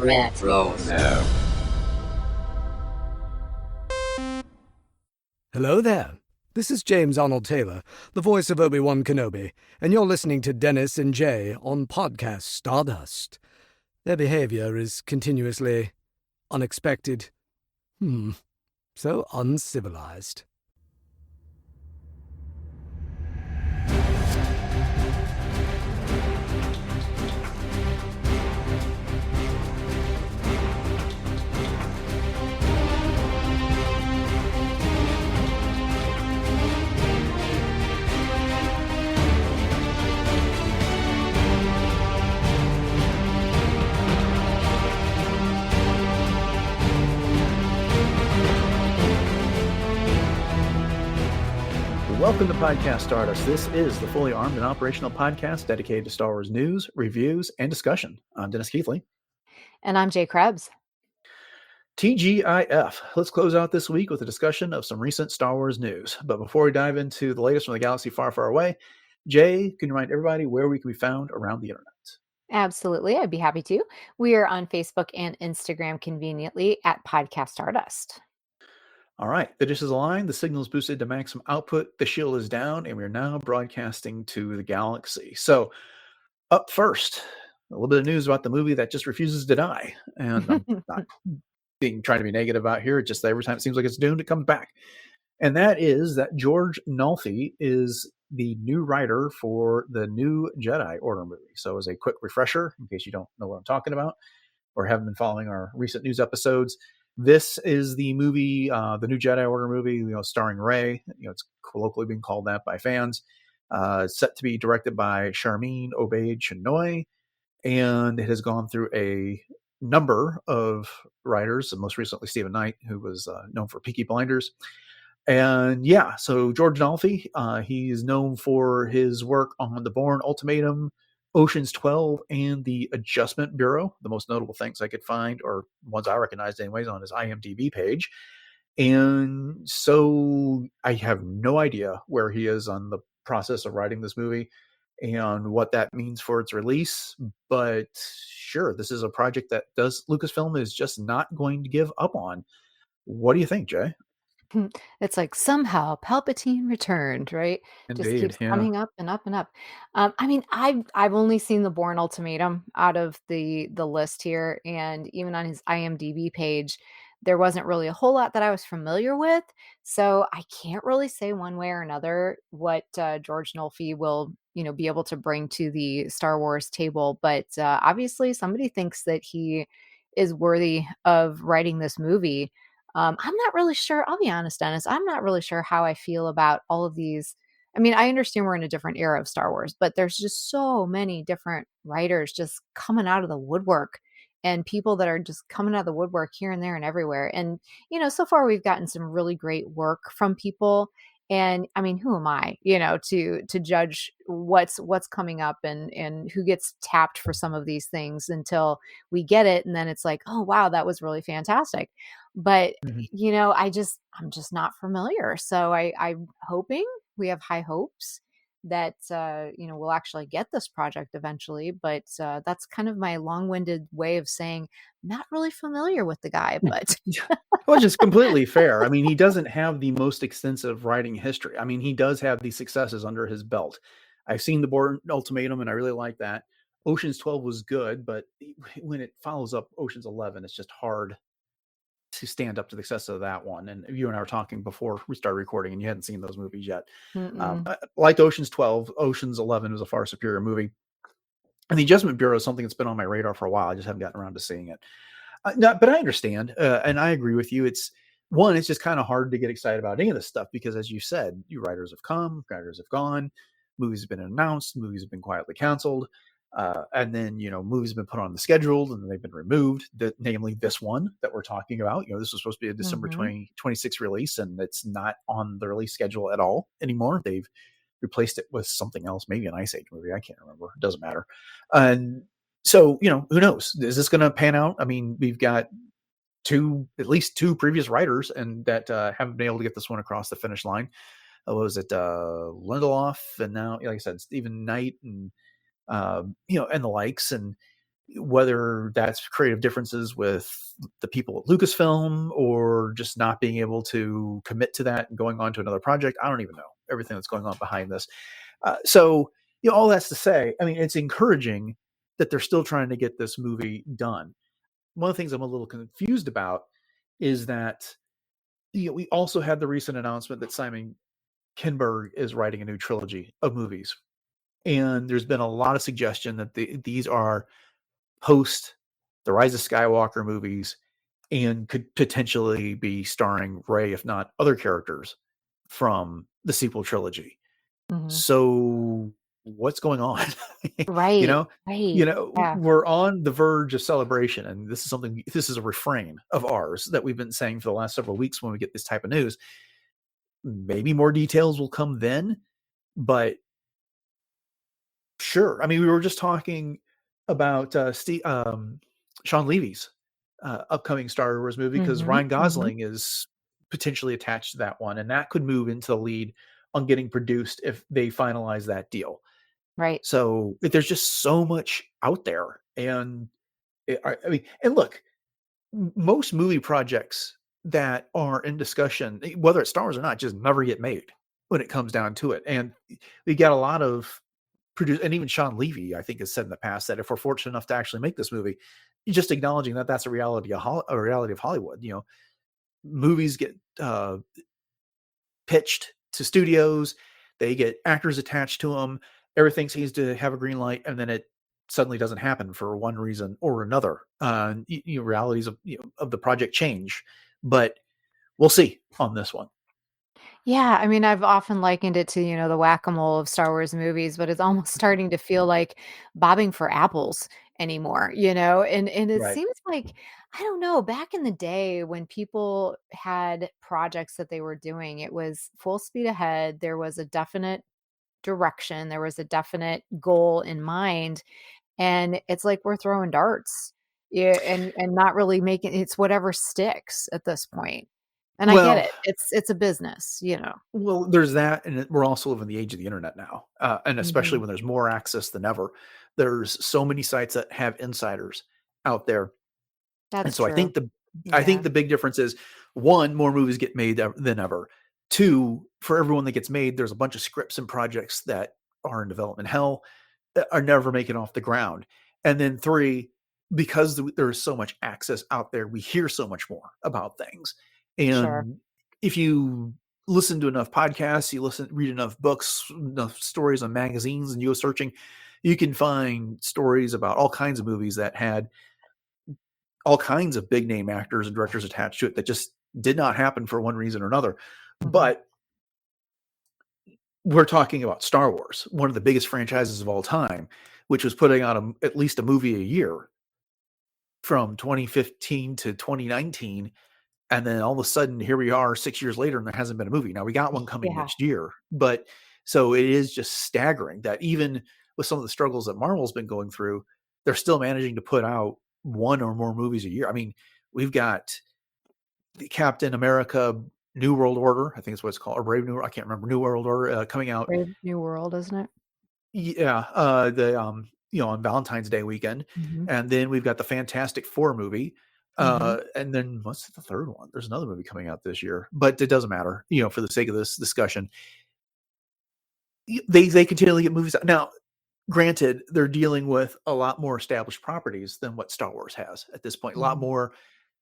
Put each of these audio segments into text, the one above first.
Retro. Hello there. This is James Arnold Taylor, the voice of Obi-Wan Kenobi, and you're listening to Dennis and Jay on Podcast Stardust. Their behavior is continuously unexpected. So uncivilized. Welcome to Podcast Stardust. This is the fully armed and operational podcast dedicated to Star Wars news, reviews, and discussion. I'm Dennis Keithley. And I'm Jay Krebs. TGIF. Let's close out this week with a discussion of some recent Star Wars news. But before we dive into the latest from the galaxy far, far away, Jay, can you remind everybody where we can be found around the internet? Absolutely. I'd be happy to. We are on Facebook and Instagram conveniently at Podcast Stardust. All right. The dish is aligned. The signal is boosted to maximum output. The shield is down, and we're now broadcasting to the galaxy. So, up first, a little bit of news about the movie that just refuses to die. And I'm not trying to be negative out here. It's just that every time it seems like it's doomed, it comes back. And that is that George Nolfi is the new writer for the new Jedi Order movie. So, as a quick refresher, in case you don't know what I'm talking about or haven't been following our recent news episodes, this is the movie, the new Jedi Order movie, starring Rey. It's colloquially being called that by fans. Set to be directed by Sharmeen Obaid-Chinoy, and it has gone through a number of writers, and most recently Stephen Knight, who was known for Peaky Blinders. And yeah, so George Nolfi, he is known for his work on The Bourne Ultimatum, Ocean's 12, and The Adjustment Bureau. The most notable things I could find, or ones I recognized anyways, on his IMDb page. And so I have no idea where he is on the process of writing this movie and what that means for its release. But sure, this is a project that Lucasfilm is just not going to give up on. What do you think, Jay? It's like somehow Palpatine returned, right? Indeed, Just keeps yeah. coming up and up and up. I mean, I've only seen the Bourne Ultimatum out of the list here, and even on his IMDb page, there wasn't really a whole lot that I was familiar with. So I can't really say one way or another what George Nolfi will, be able to bring to the Star Wars table. But obviously, somebody thinks that he is worthy of writing this movie. I'm not really sure. I'll be honest, Dennis. I'm not really sure how I feel about all of these. I mean, I understand we're in a different era of Star Wars, but there's just so many different writers just coming out of the woodwork and people that are just coming out of the woodwork here and there and everywhere. And, so far we've gotten some really great work from people. And I mean, who am I, to judge what's coming up and who gets tapped for some of these things until we get it. And then it's like, oh, wow, that was really fantastic. But, I'm just not familiar. So I'm hoping, we have high hopes that, we'll actually get this project eventually. But that's kind of my long-winded way of saying not really familiar with the guy, but which is completely fair. I mean, he doesn't have the most extensive writing history. I mean, he does have the successes under his belt. I've seen The Bourne Ultimatum, and I really like that. Ocean's 12 was good, but when it follows up Ocean's 11, it's just hard to stand up to the success of that one. And you and I were talking before we started recording, and you hadn't seen those movies yet. I liked Ocean's 12. Ocean's 11 was a far superior movie. And The Adjustment Bureau is something that's been on my radar for a while. I just haven't gotten around to seeing it. But I understand, and I agree with you. It's just kind of hard to get excited about any of this stuff because, as you said, you writers have come, writers have gone, movies have been announced, movies have been quietly canceled. And then, movies have been put on the schedule and they've been removed, namely this one that we're talking about. This was supposed to be a December 2026 release, and it's not on the release schedule at all anymore. They've replaced it with something else, maybe an Ice Age movie. I can't remember. It doesn't matter. And so, who knows? Is this going to pan out? I mean, we've got at least two previous writers and that haven't been able to get this one across the finish line. What was it? Lindelof, and now, like I said, Stephen Knight and and the likes. And whether that's creative differences with the people at Lucasfilm or just not being able to commit to that and going on to another project. I don't even know everything that's going on behind this. So, all that's to say, I mean, it's encouraging that they're still trying to get this movie done. One of the things I'm a little confused about is that we also had the recent announcement that Simon Kinberg is writing a new trilogy of movies. And there's been a lot of suggestion that these are post the Rise of Skywalker movies and could potentially be starring Rey, if not other characters from the sequel trilogy. Mhm. So what's going on? Right. Yeah. We're on the verge of celebration, and this is a refrain of ours that we've been saying for the last several weeks when we get this type of news. Maybe more details will come then, but sure. I mean, we were just talking about Sean Levy's upcoming Star Wars movie because Mhm. Ryan Gosling is potentially attached to that one, and that could move into the lead on getting produced if they finalize that deal. Right. So there's just so much out there, and I mean, and look, most movie projects that are in discussion, whether it's Star Wars or not, just never get made when it comes down to it. And we got a lot of and even Sean Levy, I think, has said in the past that if we're fortunate enough to actually make this movie, just acknowledging that that's a reality of Hollywood. Movies get pitched to studios, they get actors attached to them, everything seems to have a green light, and then it suddenly doesn't happen for one reason or another. Realities of the project change, but we'll see on this one. Yeah, I mean, I've often likened it to, the whack-a-mole of Star Wars movies, but it's almost starting to feel like bobbing for apples anymore, And it Right. seems like, I don't know, back in the day when people had projects that they were doing, it was full speed ahead. There was a definite direction, there was a definite goal in mind, and it's like we're throwing darts. Yeah, and not really making it's whatever sticks at this point. And I get Well, it. It's a business. Well, there's that, and we're also living the age of the internet now, and especially Mhm. when there's more access than ever. There's so many sites that have insiders out there, and That's so I true. think the Yeah, big difference is one, more movies get made than ever. Two, for everyone that gets made, there's a bunch of scripts and projects that are in development hell that are never making off the ground, and then three, because there is so much access out there, we hear so much more about things, sure. and if you listen to enough podcasts, read enough books, enough stories on magazines, and you go searching, you can find stories about all kinds of movies that had all kinds of big name actors and directors attached to it that just did not happen for one reason or another. Mhm. But we're talking about Star Wars, one of the biggest franchises of all time, which was putting out at least a movie a year from 2015 to 2019. And then all of a sudden, here we are 6 years later, and there hasn't been a movie. Now we got one coming Yeah, next year, but so it is just staggering that even with some of the struggles that Marvel's been going through, they're still managing to put out one or more movies a year. I mean, we've got the Captain America New World Order, I think it's what it's called, or Brave New, I can't remember, New World Order coming out. Brave New World, isn't it? Yeah, on Valentine's Day weekend, Mhm. and then we've got the Fantastic Four movie, Mhm. and then what's the third one? There's another movie coming out this year, but it doesn't matter. For the sake of this discussion, they continually get movies out. Now, granted, they're dealing with a lot more established properties than what Star Wars has at this point. A lot Mhm. more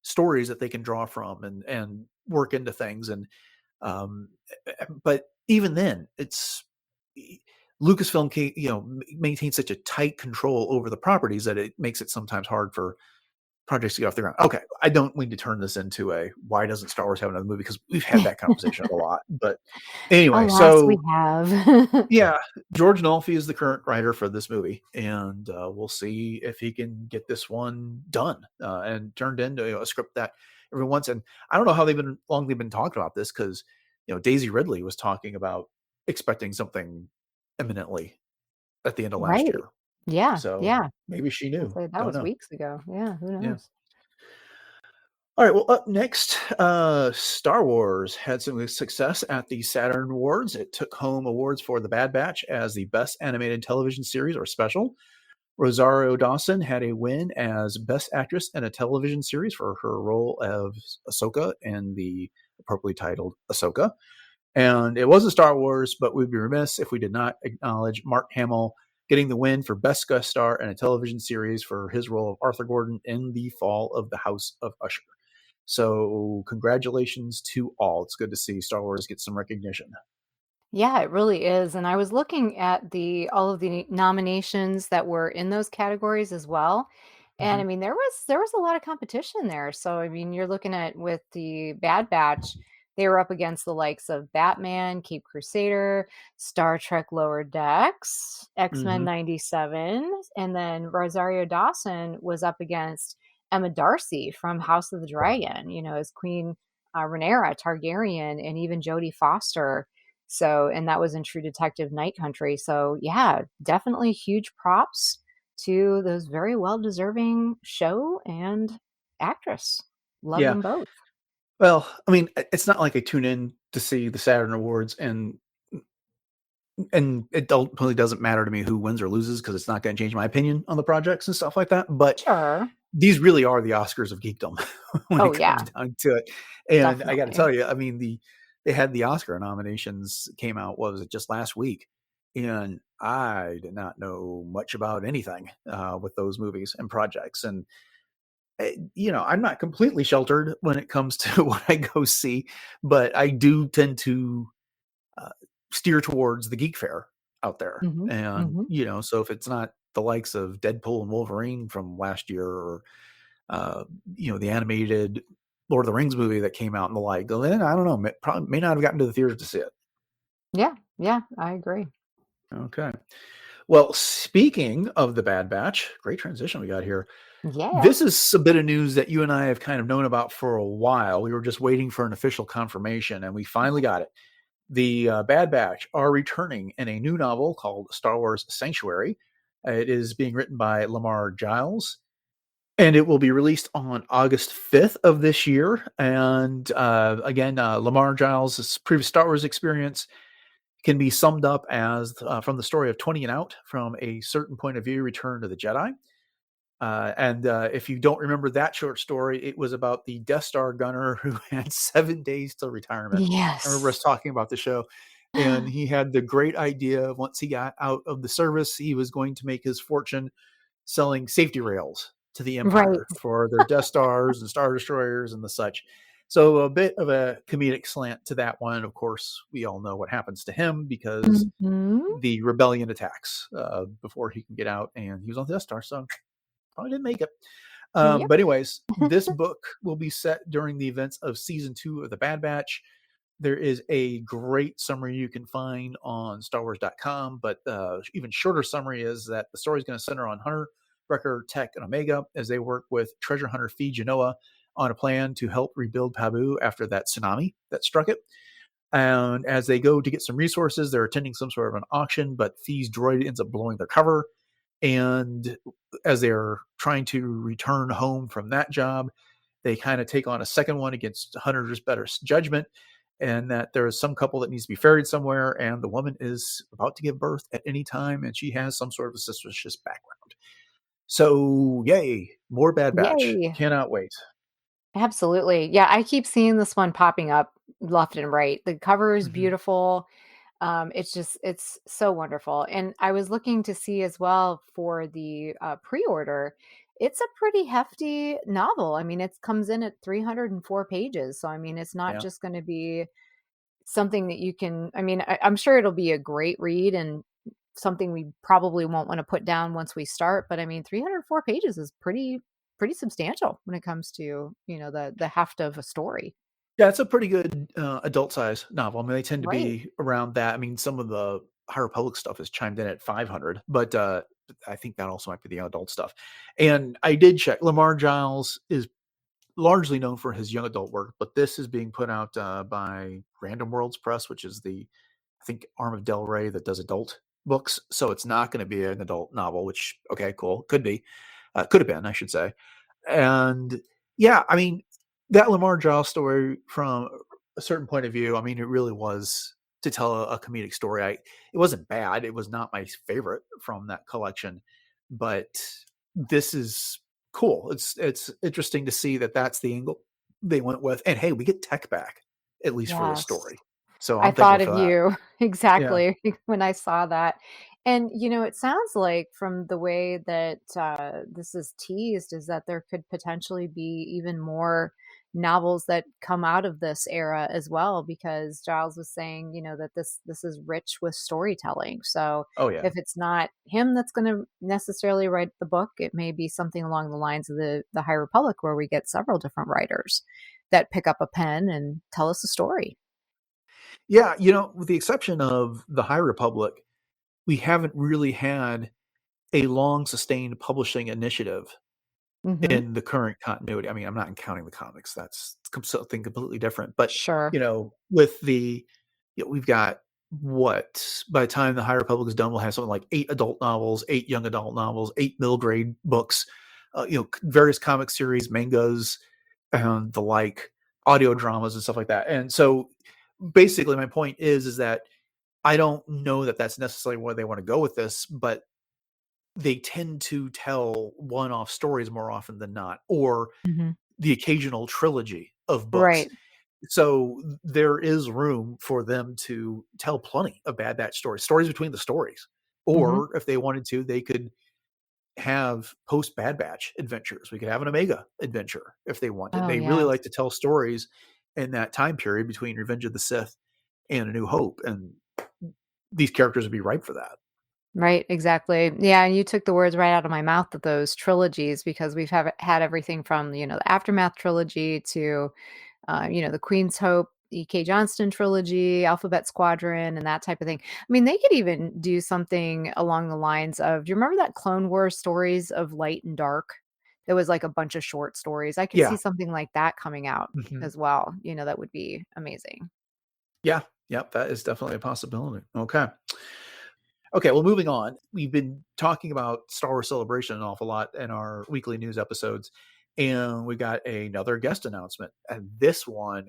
stories that they can draw from and work into things, and um, but even then, it's Lucasfilm maintains such a tight control over the properties that it makes it sometimes hard for projects to get off the ground. Okay, I don't mean to turn this into a why doesn't Star Wars have another movie, because we've had that conversation a lot. But anyway, Alas, we so have. yeah, George Nolfi is the current writer for this movie, and we'll see if he can get this one done and turned into a script that everyone wants. And I don't know how long they've been talking about this, because Daisy Ridley was talking about expecting something imminently at the end of last Right. year. Yeah, So yeah. maybe she I'll knew. say that Don't was know. weeks ago. Yeah, who Yeah. knows? All right. Well, up next, Star Wars had some success at the Saturn Awards. It took home awards for The Bad Batch as the best animated television series or special, Rosario Dawson had a win as Best Actress in a Television Series for her role of Ahsoka in the appropriately titled Ahsoka. And it was a Star Wars, but we'd be remiss if we did not acknowledge Mark Hamill getting the win for Best Guest Star in a Television Series for his role of Arthur Gordon in The Fall of the House of Usher. So congratulations to all. It's good to see Star Wars get some recognition. Yeah, it really is. And I was looking at the all of the nominations that were in those categories as well. And I Mhm. mean, there was a lot of competition there. So I mean, you're looking at with the Bad Batch, they were up against the likes of Batman, Cape Crusader, Star Trek Lower Decks, X-Men Mhm. 97, and then Rosario Dawson was up against Emma Darcy from House of the Dragon, as Queen Rhaenyra Targaryen, and even Jodie Foster. So, and that was in True Detective Night Country. So, yeah, definitely huge props to those very well deserving show and actress. Love Yeah. them both. Well, I mean, it's not like I tune in to see the Saturn Awards, and it ultimately doesn't matter to me who wins or loses because it's not going to change my opinion on the projects and stuff like that. But Sure. these really are the Oscars of geekdom when Oh, it comes yeah, down to it. And I got to definitely. tell you, I mean, they had the Oscar nominations came out. What was it, just last week? And I did not know much about anything with those movies and projects. And I'm not completely sheltered when it comes to what I go see, but I do tend to uh, steer towards the geek fair out there. Hmm. And, Hmm. so if it's not the likes of Deadpool and Wolverine from last year, or, uh, the animated Lord of the Rings movie that came out and the like, then I don't know, probably may not have gotten to the theater to see it. Yeah, yeah, I agree. Okay. Well, speaking of the Bad Batch, great transition we got here. Yeah. This is a bit of news that you and I have kind of known about for a while. We were just waiting for an official confirmation, and we finally got it. The Bad Batch are returning in a new novel called Star Wars Sanctuary. It is being written by Lamar Giles, and it will be released on August 5th of this year. And again, Lamar Giles' previous Star Wars experience can be summed up as from the story of 20 and Out, from a certain point of view, Return to the Jedi. And if you don't remember that short story, it was about the Death Star gunner who had 7 days till retirement. I remember us Yes. talking about the show, and he had the great idea of once he got out of the service, he was going to make his fortune selling safety rails to the Right. Empire for their Death Stars and Star Destroyers and the such. So a bit of a comedic slant to that one. Of course, we all know what happens to him because Hmm. the rebellion attacks before he can get out, and he was on the Death Star, so probably didn't make it. Yep. But anyways, this book will be set during the events of season 2 of the Bad Batch. There is a great summary you can find on StarWars.com, but even shorter summary is that the story is going to center on Hunter, Wrecker, Tech, and Omega as they work with treasure hunter Fee Genoa on a plan to help rebuild Pabu after that tsunami that struck it. And as they go to get some resources, they're attending some sort of an auction, but Fee's droid ends up blowing their cover. And as they're trying to return home from that job, they kind of take on a second one against Hunter's better judgment, and that there is some couple that needs to be ferried somewhere, and the woman is about to give birth at any time, and she has some sort of a suspicious background. So, yay, more Bad Batch. Yay. Cannot wait. Absolutely. Yeah, I keep seeing this one popping up left and right. The cover is Mhm. beautiful. It's so wonderful. And I was looking to see as well for the pre-order. It's a pretty hefty novel. I mean, it comes in at 304 pages. So, I mean, it's not Yeah. just going to be something that you can, I mean, I'm sure it'll be a great read and something we probably won't want to put down once we start. But I mean, 304 pages is pretty substantial when it comes to, the heft of a story. Yeah, it's a pretty good adult size novel. I mean, they tend to Right. be around that. I mean, some of the High Republic stuff is chimed in at 500, but I think that also might be the adult stuff. And I did check. Lamar Giles is largely known for his young adult work, but this is being put out by Random Worlds Press, which is the, I think, arm of Del Rey that does adult books. So it's not going to be an adult novel, which, okay, cool. Could be. Could have been, I should say. And yeah, I mean, that Lamar Giles story from a certain point of view, I mean, it really was to tell a comedic story. It wasn't bad. It was not my favorite from that collection, but this is cool. It's interesting to see that that's the angle they went with. And hey, we get Tech back, at least for this Yes. story. So I I'm thankful thought for of that. you Yeah. exactly when I saw that. And, it sounds like from the way that this is teased, is that there could potentially be even more novels that come out of this era as well, because Giles was saying, that this is rich with storytelling. So Oh yeah. if it's not him that's going to necessarily write the book, it may be something along the lines of the High Republic, where we get several different writers that pick up a pen and tell us a story. Yeah. With the exception of the High Republic, we haven't really had a long sustained publishing initiative Mhm. in the current continuity. I mean, I'm not counting the comics. That's something completely different. But, Sure. with we've got what, by the time the High Republic is done, we'll have something like 8 adult novels, 8 young adult novels, 8 middle grade books, various comic series, mangas, and the like, audio dramas and stuff like that. And so basically my point is that I don't know that that's necessarily where they want to go with this, but they tend to tell one-off stories more often than not, or Mhm. the occasional trilogy of books. Right. So there is room for them to tell plenty of Bad Batch stories between the stories. Mhm. Or if they wanted to, they could have post Bad Batch adventures. We could have an Omega adventure if they wanted. Oh, They really yes. like to tell stories in that time period between Revenge of the Sith and A New Hope, and these characters would be ripe for that. Right, exactly. Yeah, and you took the words right out of my mouth with those trilogies, because we've have had everything from, the Aftermath trilogy to, the Queen's Hope, E.K. Johnston trilogy, Alphabet Squadron, and that type of thing. I mean, they could even do something along the lines of, do you remember that Clone Wars stories of Light and Dark? There was like a bunch of short stories. I could see Yeah. something like that coming out Mhm. as well. That would be amazing. Yeah. Yep. That is definitely a possibility. Okay. Okay. Well, moving on. We've been talking about Star Wars Celebration an awful lot in our weekly news episodes, and we got another guest announcement. And this one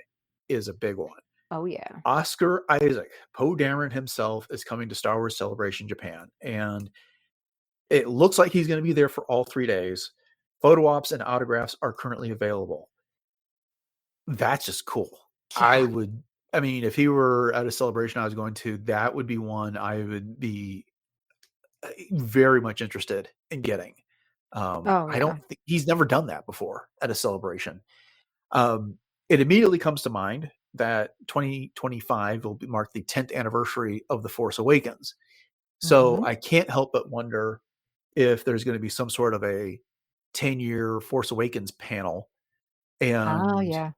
is a big one. Oh, yeah. Oscar Isaac, Poe Dameron himself, is coming to Star Wars Celebration Japan. And it looks like he's going to be there for all 3 days. Photo ops and autographs are currently available. That's just cool. Yeah. I mean, if he were at a celebration I was going to, that would be one I would be very much interested in getting. Oh, I yeah. don't think he's never done that before at a celebration. It immediately comes to mind that 2025 will mark the 10th anniversary of The Force Awakens. So Mhm. I can't help but wonder if there's going to be some sort of a 10-year Force Awakens panel. Oh, And yeah.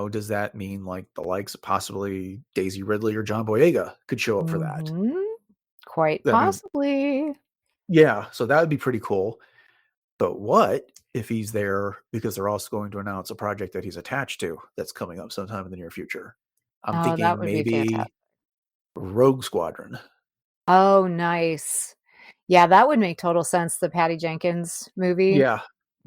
does that mean like the likes of possibly Daisy Ridley or John Boyega could show up for that? Mhm. Quite I mean, possibly. yeah, so that would be pretty cool. But what if he's there because they're also going to announce a project that he's attached to that's coming up sometime in the near future? I'm Oh, that thinking would be fantastic. maybe Rogue Squadron. Oh, nice. Yeah, that would make total sense, the Patty Jenkins movie. Yeah.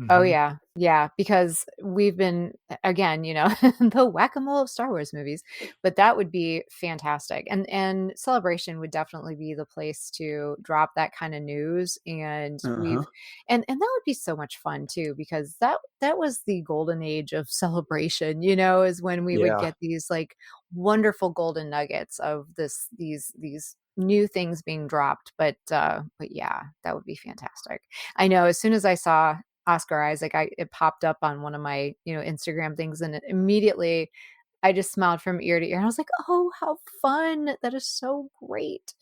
Oh, Hmm. yeah. Yeah, because we've been again, the whack-a-mole of Star Wars movies, but that would be fantastic, and Celebration would definitely be the place to drop that kinda news, and Uh-huh. and that would be so much fun too, because that was the golden age of Celebration, is when we would Yeah. get these, like, wonderful golden nuggets of these new things being dropped, but yeah, that would be fantastic. I know as soon as I saw Oscar Isaac, it popped up on one of my, Instagram things, and immediately I just smiled from ear to ear. And I was like, "Oh, how fun. That is so great."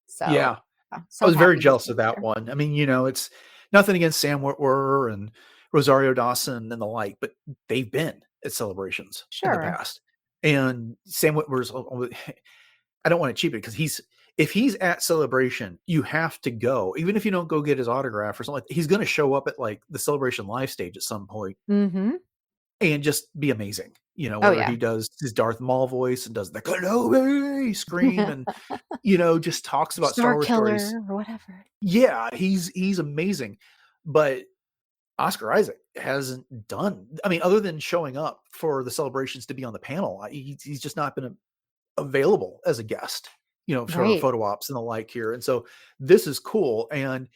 So, Yeah. I so was very happy he's jealous gonna of be that there. one. I mean, it's nothing against Sam Witwer and Rosario Dawson and the like, but they've been at celebrations in the Sure. past. And Sam Witwer's, I don't want to cheap it because if he's at Celebration, you have to go. Even if you don't go get his autograph or something, he's going to show up at like the Celebration live stage at some point Mhm. and just be amazing. Oh, Whether yeah. he does his Darth Maul voice and does the Kenobi scream and just talks about Star Star Wars stories. Killer or whatever. Yeah, he's amazing. But Oscar Isaac hasn't done. I mean, other than showing up for the celebrations to be on the panel, he's just not been available as a guest. For Right. photo ops and the like here. And so this is cool. And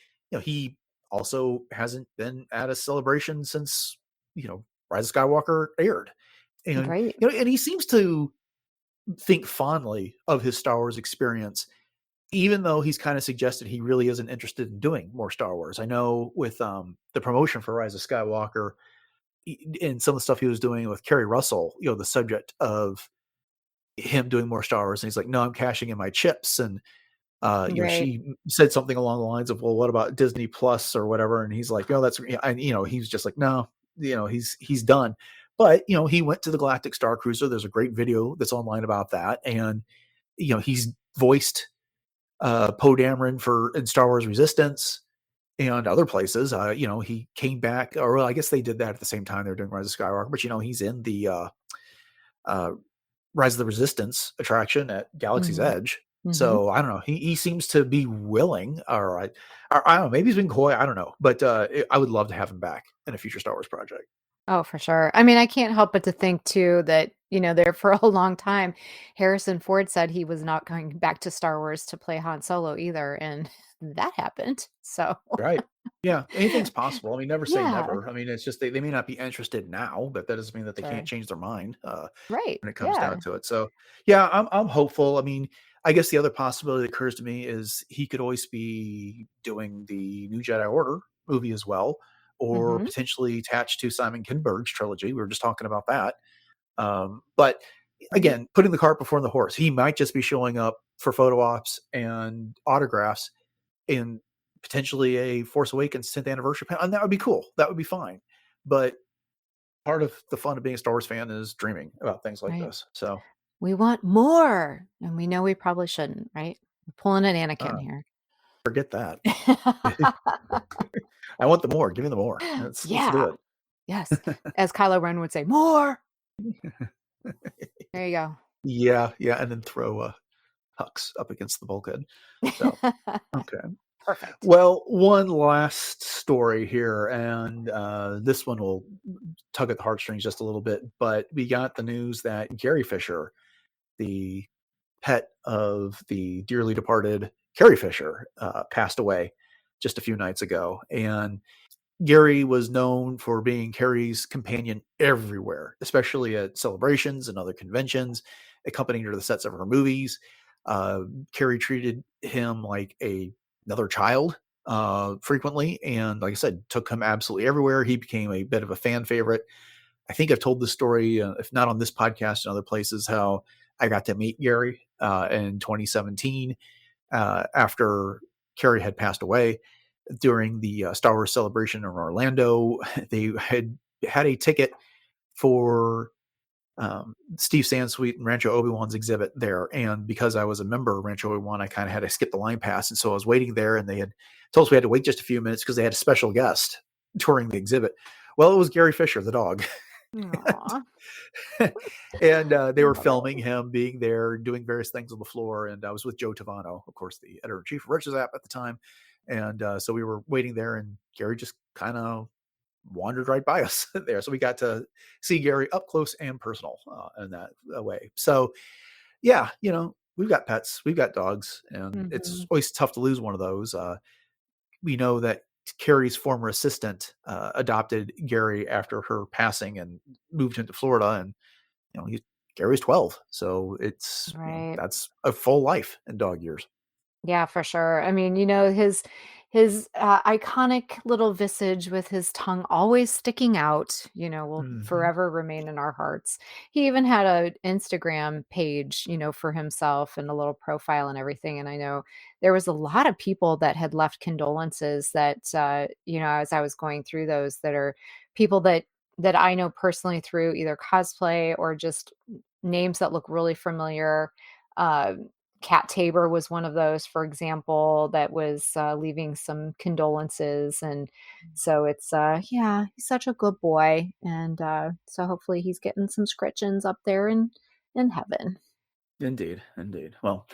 he also hasn't been at a celebration since, Rise of Skywalker aired. And, Right. and he seems to think fondly of his Star Wars experience, even though he's kind of suggested he really isn't interested in doing more Star Wars. I know with the promotion for Rise of Skywalker and some of the stuff he was doing with Kerry Russell, the subject of him doing more Star Wars. And he's like, no, I'm cashing in my chips. And, Right. she said something along the lines of, well, what about Disney Plus or whatever? And he's like, oh, that's, and, he's just like, no, he's done. But, he went to the Galactic Star Cruiser. There's a great video that's online about that. And, he's voiced Poe Dameron in Star Wars Resistance and other places. He came back, or well, I guess they did that at the same time they were doing Rise of Skywalker, but he's in the Rise of the Resistance attraction at Galaxy's Mhm. Edge. Mhm. So I don't know. He seems to be willing, or I don't know. Maybe he's been coy. I don't know, but I would love to have him back in a future Star Wars project. Oh, for sure. I mean, I can't help but to think too that, there for a long time, Harrison Ford said he was not going back to Star Wars to play Han Solo either, and that happened. So, Right. Yeah. Anything's possible. I mean, never say yeah, never. I mean, it's just they may not be interested now, but that doesn't mean that they can't sure. change their mind Right. when it comes down Yeah. to it. So yeah, I'm hopeful. I mean, I guess the other possibility that occurs to me is he could always be doing the new Jedi Order movie as well, or Mhm. potentially attached to Simon Kinberg's trilogy. We were just talking about that. But Right. again, putting the cart before the horse, he might just be showing up for photo ops and autographs in potentially a Force Awakens 10th anniversary panel, and that would be cool. That would be fine. But part of the fun of being a Star Wars fan is dreaming about things like Right. this. So We want more, and we know we probably shouldn't, right? We're pulling an Anakin uh, here. forget that. I want the more. Give me the more. Let's do Yeah. it. Yes. As Kylo Ren would say, "More." There you Yeah, yeah, and then throw Hux up against the bulkhead. So go. okay. Perfect. Well, one last story here, and this one will tug at the heartstrings just a little bit. But we got the news that Gary Fisher, the pet of the dearly departed Carrie Fisher, passed away just a few nights ago. And Gary was known for being Carrie's companion everywhere, especially at celebrations and other conventions, accompanying her to the sets of her movies. Carrie treated him like another child frequently, and like I said, took him absolutely everywhere. He became a bit of a fan favorite. I think I've told this story, if not on this podcast, in other places, how I got to meet Gary in 2017 after Carrie had passed away during the Star Wars celebration in Orlando. They had a ticket for Steve Sansweet and Rancho Obi-Wan's exhibit there. And because I was a member of Rancho Obi-Wan, I kind of had to skip the line pass. And so I was waiting there, and they had told us we had to wait just a few minutes because they had a special guest touring the exhibit. Well, it was Gary Fisher, the dog. Aw, And they I were love filming it. him being there, doing various things on the floor. And I was with Joe Tavano, of course, the editor-in-chief of Rich's App at the time. And so we were waiting there, and Gary just kind of wandered right by us there. So we got to see Gary up close and personal in that way. So yeah, we've got pets, we've got dogs, and it's Mhm. always tough to lose one of those. We know that Carrie's former assistant adopted Gary after her passing and moved him to Florida. And, Gary was 12. So it's, Right. that's a full life in dog years. Yeah, for sure. I mean, his iconic little visage with his tongue always sticking out, will Hmm. forever remain in our hearts. He even had a Instagram page, for himself and a little profile and everything. And I know there was a lot of people that had left condolences that, as I was going through those, that are people that I know personally through either cosplay or just names that look really familiar. Cat Tabor was one of those, for example, that was, leaving some condolences, and so it's, yeah, he's such a good boy, and, so hopefully he's getting some scritchings up there in heaven. Indeed, indeed. Well,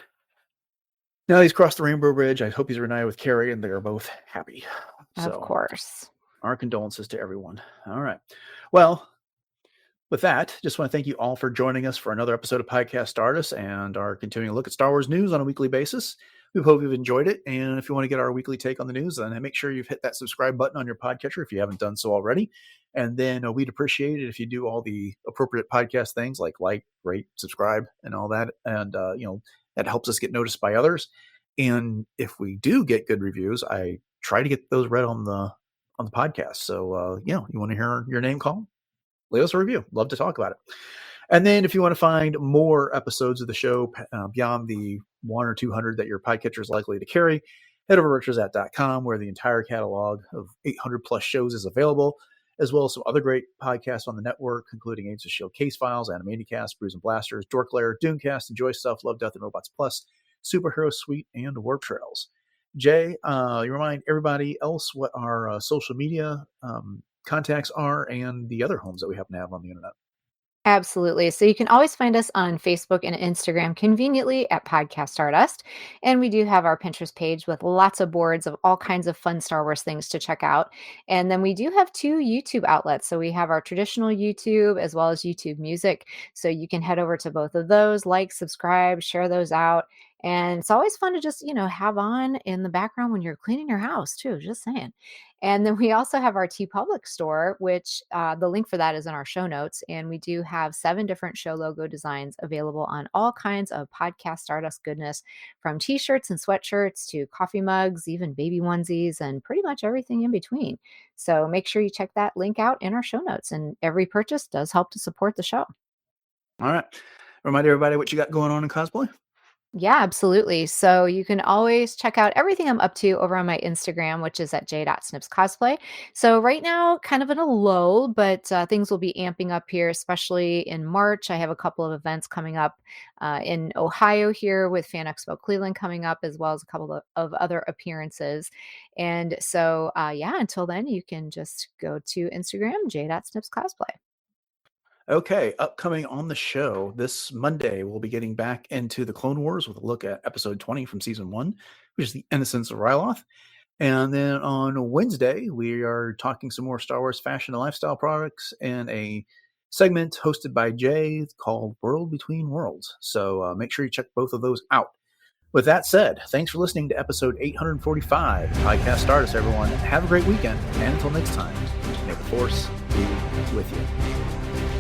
now he's crossed the Rainbow Bridge. I hope he's reunited with Carrie, and they are both happy. Of So, course. our condolences to everyone. All right. Well, with that, just want to thank you all for joining us for another episode of Podcast Stardust and our continuing look at Star Wars news on a weekly basis. We hope you've enjoyed it. And if you want to get our weekly take on the news, then make sure you've hit that subscribe button on your podcatcher if you haven't done so already. And then we'd appreciate it if you do all the appropriate podcast things like, rate, subscribe, and all that. And, that helps us get noticed by others. And if we do get good reviews, I try to get those read on the podcast. So, you want to hear your name called? Leave us a review. Love to talk about it. And then if you want to find more episodes of the show beyond the 100 or 200 that your podcatcher is likely to carry, head over to richardsat.com, where the entire catalog of 800 plus shows is available, as well as some other great podcasts on the network, including Agents of S.H.I.E.L.D. Case Files, Animaniacast, Brews and Blasters, Dork Lair, Doomcast, Enjoy Stuff, Love, Death, and Robots Plus, Superhero Suite, and Warp Trails. Jay, you remind everybody else what our social media contacts are and the other homes that we happen to have on the internet. Absolutely. So you can always find us on Facebook and Instagram conveniently at Podcast Stardust. And we do have our Pinterest page with lots of boards of all kinds of fun Star Wars things to check out. And then we do have 2 YouTube outlets. So we have our traditional YouTube as well as YouTube Music. So you can head over to both of those, subscribe, share those out. And it's always fun to just, have on in the background when you're cleaning your house too, just saying. And then we also have our TeePublic store, which the link for that is in our show notes. And we do have 7 different show logo designs available on all kinds of Podcast Stardust goodness, from t-shirts and sweatshirts to coffee mugs, even baby onesies, and pretty much everything in between. So make sure you check that link out in our show notes. And every purchase does help to support the show. All right. Remind everybody what you got going on in cosplay. Yeah, absolutely. So you can always check out everything I'm up to over on my Instagram, which is at j.snipscosplay. So right now, kind of in a lull, but things will be amping up here, especially in March. I have a couple of events coming up in Ohio here with Fan Expo Cleveland coming up, as well as a couple of other appearances. And so, until then, you can just go to Instagram, j.snipscosplay. Okay, upcoming on the show this Monday, we'll be getting back into the Clone Wars with a look at episode 20 from season 1, which is the Innocence of Ryloth. And then on Wednesday, we are talking some more Star Wars fashion and lifestyle products in a segment hosted by Jay called World Between Worlds. So make sure you check both of those out. With that said, thanks for listening to episode 845 of Podcast Stardust, everyone. Have a great weekend, and until next time, may the Force be with you.